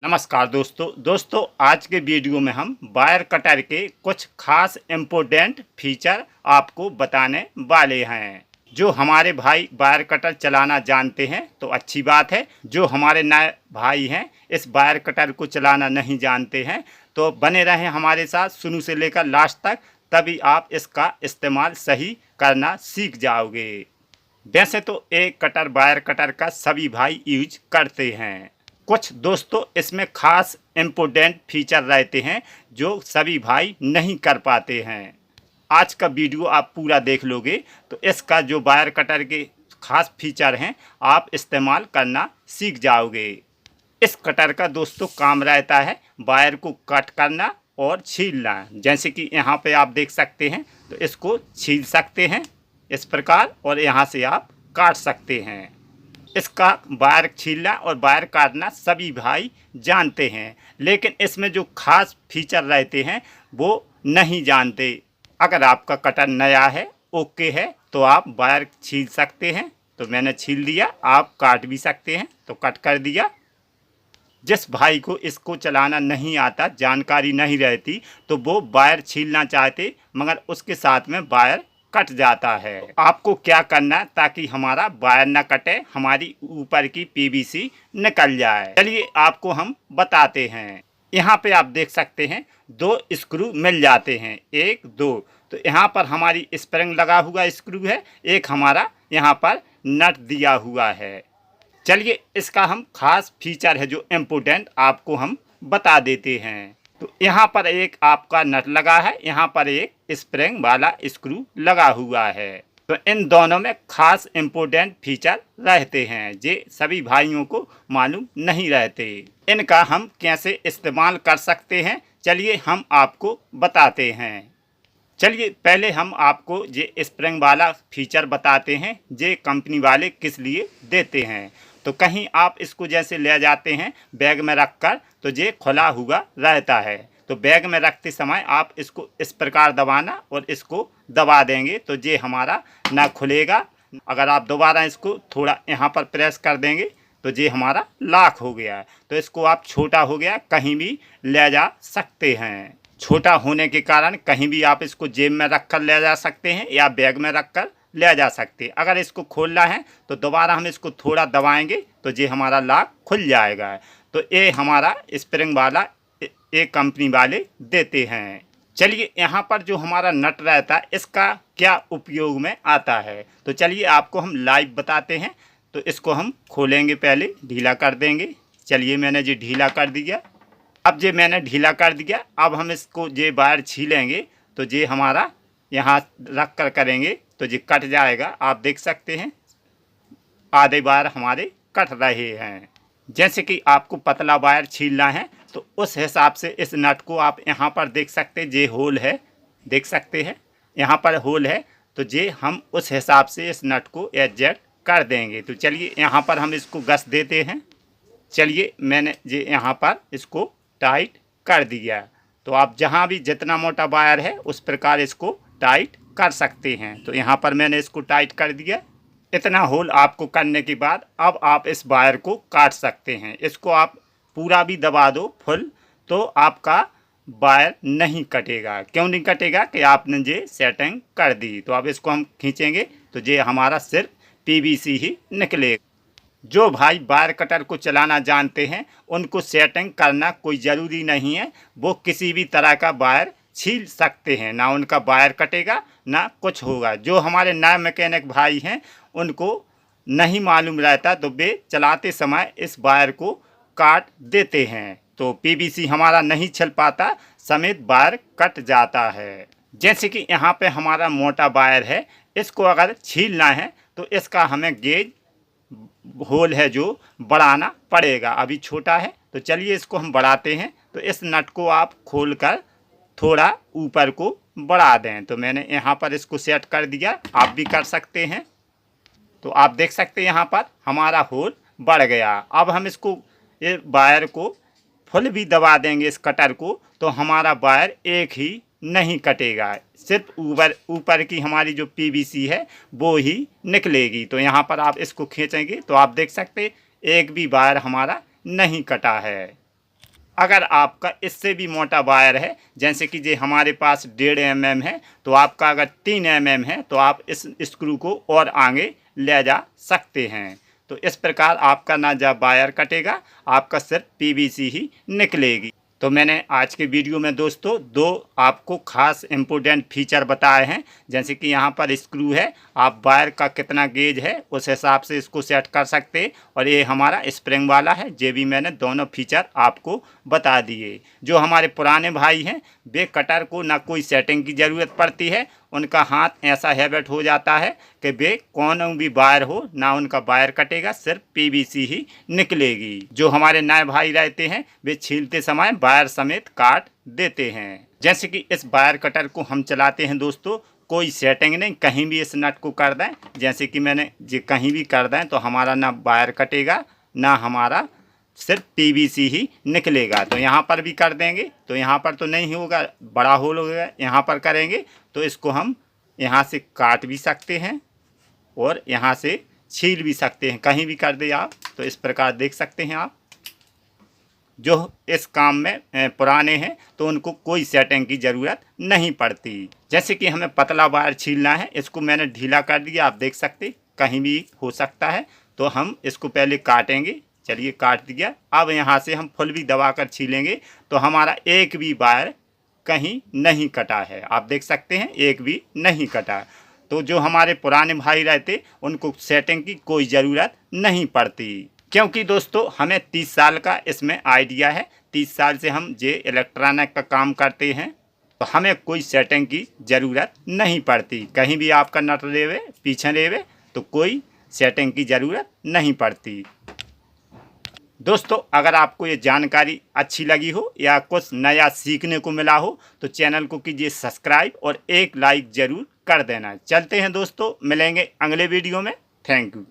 नमस्कार दोस्तों आज के वीडियो में हम वायर कटर के कुछ खास इम्पोर्टेंट फीचर आपको बताने वाले हैं। जो हमारे भाई वायर कटर चलाना जानते हैं तो अच्छी बात है। जो हमारे नए भाई हैं इस वायर कटर को चलाना नहीं जानते हैं तो बने रहें हमारे साथ शुरू से लेकर लास्ट तक, तभी आप इसका इस्तेमाल सही करना सीख जाओगे। वैसे तो एक कटर वायर कटर का सभी भाई यूज करते हैं। कुछ दोस्तों इसमें खास इम्पोर्टेंट फीचर रहते हैं जो सभी भाई नहीं कर पाते हैं। आज का वीडियो आप पूरा देख लोगे तो इसका जो वायर कटर के खास फीचर हैं आप इस्तेमाल करना सीख जाओगे। इस कटर का दोस्तों काम रहता है वायर को कट करना और छीलना। जैसे कि यहाँ पे आप देख सकते हैं तो इसको छील सकते हैं इस प्रकार, और यहाँ से आप काट सकते हैं। इसका वायर छीलना और वायर काटना सभी भाई जानते हैं, लेकिन इसमें जो खास फीचर रहते हैं वो नहीं जानते। अगर आपका कटर नया है, ओके है, तो आप वायर छील सकते हैं। तो मैंने छील दिया, आप काट भी सकते हैं तो कट कर दिया। जिस भाई को इसको चलाना नहीं आता, जानकारी नहीं रहती, तो वो वायर छीलना चाहते मगर उसके साथ में वायर कट जाता है। आपको क्या करना है ताकि हमारा वायर न कटे, हमारी ऊपर की पीवीसी निकल जाए, चलिए आपको हम बताते हैं। यहाँ पे आप देख सकते हैं 2 स्क्रू मिल जाते हैं, 1 2। तो यहाँ पर हमारी स्प्रिंग लगा हुआ स्क्रू है, एक हमारा यहाँ पर नट दिया हुआ है। चलिए इसका हम खास फीचर है जो इम्पोर्टेंट आपको हम बता देते हैं। तो यहाँ पर एक आपका नट लगा है, यहाँ पर एक स्प्रिंग वाला स्क्रू लगा हुआ है। तो इन दोनों में खास इम्पोर्टेंट फीचर रहते हैं जो सभी भाइयों को मालूम नहीं रहते। इनका हम कैसे इस्तेमाल कर सकते हैं चलिए हम आपको बताते हैं। चलिए पहले हम आपको ये स्प्रिंग वाला फीचर बताते हैं जे कंपनी वाले किस लिए देते हैं। तो कहीं आप इसको जैसे ले जाते हैं बैग में रखकर तो ये खुला हुआ रहता है, तो बैग में रखते समय आप इसको इस प्रकार दबाना और इसको दबा देंगे तो ये हमारा ना खुलेगा। अगर आप दोबारा इसको थोड़ा यहाँ पर प्रेस कर देंगे तो ये हमारा लॉक हो गया। तो इसको आप छोटा हो गया कहीं भी ले जा सकते हैं। छोटा होने के कारण कहीं भी आप इसको जेब में रख कर ले जा सकते हैं या बैग में रख कर ले जा सकते हैं। अगर इसको खोलना है तो दोबारा हम इसको थोड़ा दबाएंगे तो ये हमारा लॉक खुल जाएगा। तो ये हमारा स्प्रिंग वाला एक कंपनी वाले देते हैं। चलिए यहाँ पर जो हमारा नट रहता है इसका क्या उपयोग में आता है तो चलिए आपको हम लाइव बताते हैं। तो इसको हम खोलेंगे, पहले ढीला कर देंगे। चलिए मैंने ये ढीला कर दिया। अब ये मैंने ढीला कर दिया। अब हम इसको ये वायर छीलेंगे तो ये हमारा यहाँ रख कर करेंगे तो ये कट जाएगा। आप देख सकते हैं आधे वायर हमारे कट रहे हैं। जैसे कि आपको पतला वायर छीलना है तो उस हिसाब से इस नट को आप यहाँ पर देख सकते हैं, ये होल है, देख सकते हैं यहाँ पर होल है। तो ये हम उस हिसाब से इस नट को एडजस्ट कर देंगे। तो चलिए यहाँ पर हम इसको घस देते हैं। चलिए मैंने ये यहाँ पर इसको टाइट कर दिया। तो आप जहाँ भी जितना मोटा वायर है उस प्रकार इसको टाइट कर सकते हैं। तो यहाँ पर मैंने इसको टाइट कर दिया। इतना होल आपको करने के बाद अब आप इस वायर को काट सकते हैं। इसको आप पूरा भी दबा दो फुल तो आपका वायर नहीं कटेगा। क्यों नहीं कटेगा कि आपने ये सेटिंग कर दी। तो अब इसको हम खींचेंगे तो ये हमारा सिर्फ पीवीसी ही निकलेगा। जो भाई वायर कटर को चलाना जानते हैं उनको सेटिंग करना कोई ज़रूरी नहीं है, वो किसी भी तरह का वायर छील सकते हैं, ना उनका वायर कटेगा ना कुछ होगा। जो हमारे नए मैकेनिक भाई हैं उनको नहीं मालूम रहता तो वे चलाते समय इस वायर को काट देते हैं तो पीवीसी हमारा नहीं छिल पाता, समेत वायर कट जाता है। जैसे कि यहाँ पे हमारा मोटा वायर है, इसको अगर छीलना है तो इसका हमें गेज होल है जो बढ़ाना पड़ेगा। अभी छोटा है तो चलिए इसको हम बढ़ाते हैं। तो इस नट को आप खोलकर थोड़ा ऊपर को बढ़ा दें। तो मैंने यहाँ पर इसको सेट कर दिया, आप भी कर सकते हैं। तो आप देख सकते हैं यहाँ पर हमारा होल बढ़ गया। अब हम इसको ये वायर को फुल भी दबा देंगे इस कटर को तो हमारा वायर एक ही नहीं कटेगा, सिर्फ ऊपर की हमारी जो पीवीसी है वो ही निकलेगी। तो यहाँ पर आप इसको खींचेंगे तो आप देख सकते एक भी वायर हमारा नहीं कटा है। अगर आपका इससे भी मोटा वायर है, जैसे कि जे हमारे पास 1.5 mm है, तो आपका अगर 3 mm है तो आप इस स्क्रू को और आगे ले जा सकते हैं। तो इस प्रकार आपका ना जब वायर कटेगा, आपका सिर्फ पीवीसी ही निकलेगी। तो मैंने आज के वीडियो में दोस्तों 2 आपको खास इम्पोर्टेंट फीचर बताए हैं, जैसे कि यहाँ पर स्क्रू है, आप वायर का कितना गेज है उस हिसाब से इसको सेट कर सकते हैं, और ये हमारा स्प्रिंग वाला है। ये भी मैंने दोनों फीचर आपको बता दिए। जो हमारे पुराने भाई हैं, वे कटर को ना कोई सेटिंग की ज़रूरत पड़ती है, उनका हाथ ऐसा हैबिट हो जाता है कि वे कौन भी वायर हो ना उनका वायर कटेगा, सिर्फ पीवीसी ही निकलेगी। जो हमारे नए भाई रहते हैं, वे छीलते समय वायर समेत काट देते हैं। जैसे कि इस वायर कटर को हम चलाते हैं दोस्तों, कोई सेटिंग नहीं, कहीं भी इस नट को कर दें, जैसे कि मैंने जो कहीं भी कर दें तो हमारा ना वायर कटेगा ना हमारा सिर्फ पीवीसी ही निकलेगा। तो यहाँ पर भी कर देंगे तो यहाँ पर तो नहीं होगा, बड़ा होल होगा। यहाँ पर करेंगे तो इसको हम यहाँ से काट भी सकते हैं और यहाँ से छील भी सकते हैं, कहीं भी कर दे आप। तो इस प्रकार देख सकते हैं आप। जो इस काम में पुराने हैं तो उनको कोई सेटिंग की ज़रूरत नहीं पड़ती। जैसे कि हमें पतला वायर छीलना है, इसको मैंने ढीला कर दिया, आप देख सकते कहीं भी हो सकता है। तो हम इसको पहले काटेंगे, चलिए काट दिया। अब यहाँ से हम फुल भी दबा कर छीलेंगे तो हमारा एक भी वायर कहीं नहीं कटा है, आप देख सकते हैं एक भी नहीं कटा। तो जो हमारे पुराने भाई रहते उनको सेटिंग की कोई ज़रूरत नहीं पड़ती, क्योंकि दोस्तों हमें 30 साल का इसमें आइडिया है। 30 साल से हम जे इलेक्ट्रॉनिक का काम करते हैं, तो हमें कोई सेटिंग की ज़रूरत नहीं पड़ती। कहीं भी आपका नट रेवे पीछे रेवे तो कोई सेटिंग की ज़रूरत नहीं पड़ती। दोस्तों अगर आपको ये जानकारी अच्छी लगी हो या कुछ नया सीखने को मिला हो तो चैनल को कीजिए सब्सक्राइब और एक लाइक ज़रूर कर देना। चलते हैं दोस्तों, मिलेंगे अगले वीडियो में। Thank you.